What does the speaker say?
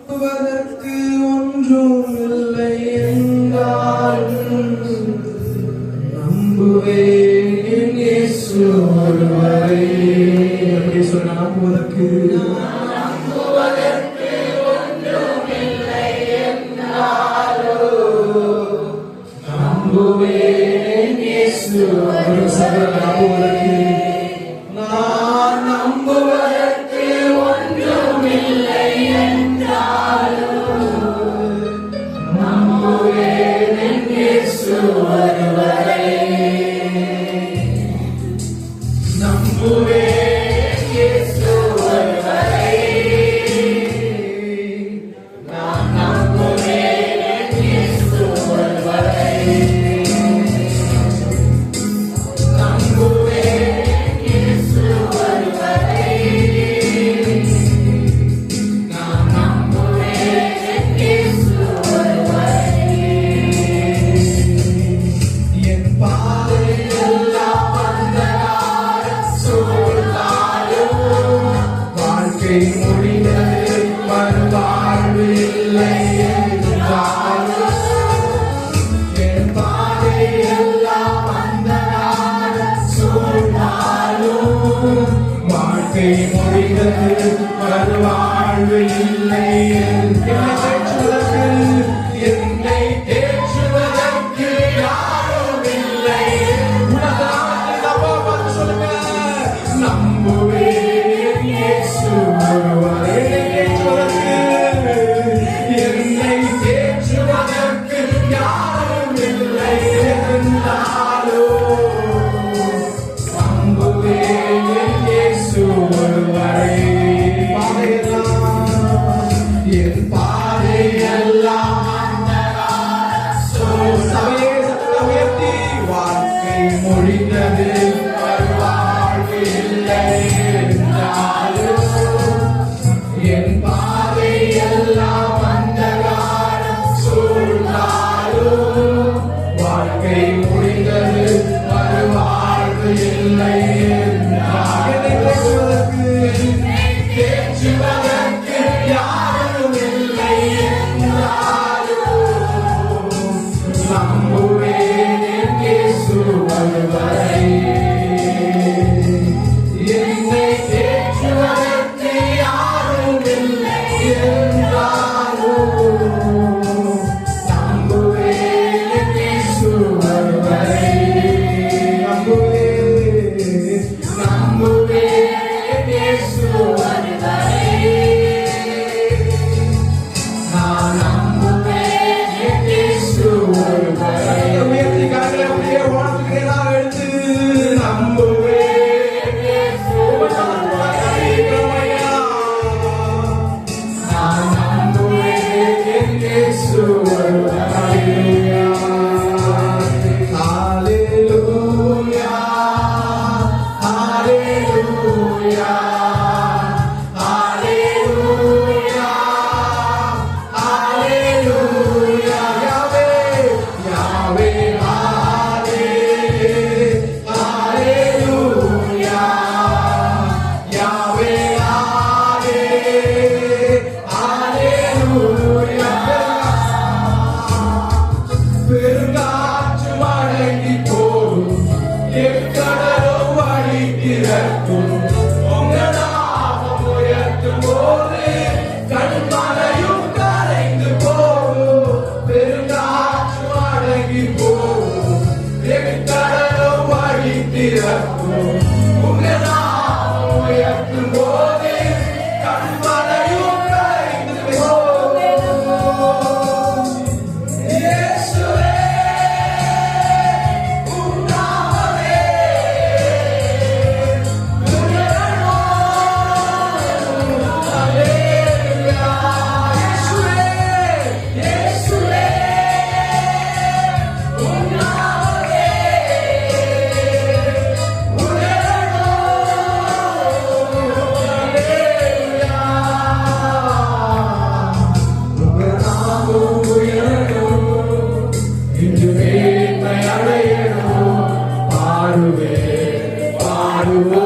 நம்புவதற்கு ஒன்றும் இல்லை என்றாலும் நம்புவேன் என் இயேசு ஒருவரை. நம்புவதற்கு ஒன்றும் இல்லை என்றாலும் நம்புவேன் என் இயேசு ஒரு சகல. நம்புவதற்கு நான் நம்புவதற்கு ஒன்றும் இல்லை என்றாலும் நம்புவேன் என் இயேசு ஒருவரை. நம்புவேன் இயேசு ஒருவரை. நான் நம்புவேன் என் இயேசு ஒருவரை. முடிந்தது மறுவாழ்வு இல்லை என்றாலும் என் பாதை எல்லாம் அந்தகார சூழ்ந்தாலும் வாழ்க்கை முடிந்தது மறுவாழ்வு இல்லை என்னை தேற்றுவதற்கு யாரும் இல்லை. சொல்லுங்க. நம்புவேன் என்னை தேற்றுவதற்கு யாரும் இல்லை என்றாலும் நம்புவேன் என் இயேசு ஒருவரை. என் பாதையெல்லாம் உயர்த்தி வாழ்க்கை முடிந்தது வாழ்வு இல்லை என்றாலும் என் பாதை எல்லாம் அந்தகாரம் சூழ்ந்தாலும் வாழ்க்கை முடிந்தது மறுவாழ்வு இல்லை தேற்றுவதற்கு யாரும் இல்லை என்றாலும் நம்புவேன் என் இயேசு ஒருவரை. என்னை தேற்றுவதற்கு யாரும் இல்லை என்றாலும் நம்புவேன் என் இயேசு ஒருவரை. நம்புவேன் என் இயேசு ஒருவரை. நான் நம்புவேன் என் இயேசு ஒருவரை. உயர்த்தி காலையில் அப்படியே வாழ்த்துக்கிறேன் எடுத்து நம்புவேன் இயேசு ஒருவரை. நான் நம்புவேன் என் இயேசு ஒருவரை. ஹalleluya ஹalleluya ஹalleluya ஹalleluya யாவே யாவே ஹalleluya யாவே ஹalleluya. பெருங்காற்று மடங்கி போகும் எக்கடலும் வழி திறக்கும் உங்க நாமம் உயர்த்தும் போது கண்மலையும் கரைந்து போகும். பெருங்காற்று மடங்கி போகும் எக்கடலும் வழி திறக்கும் உங்க நாமம் உயர்த்தும் போது கண்மலையும் கரைந்து போகும். இயேசுவே இன்று மேன்மை அடையணும் பாடுவே பாடுவோம்.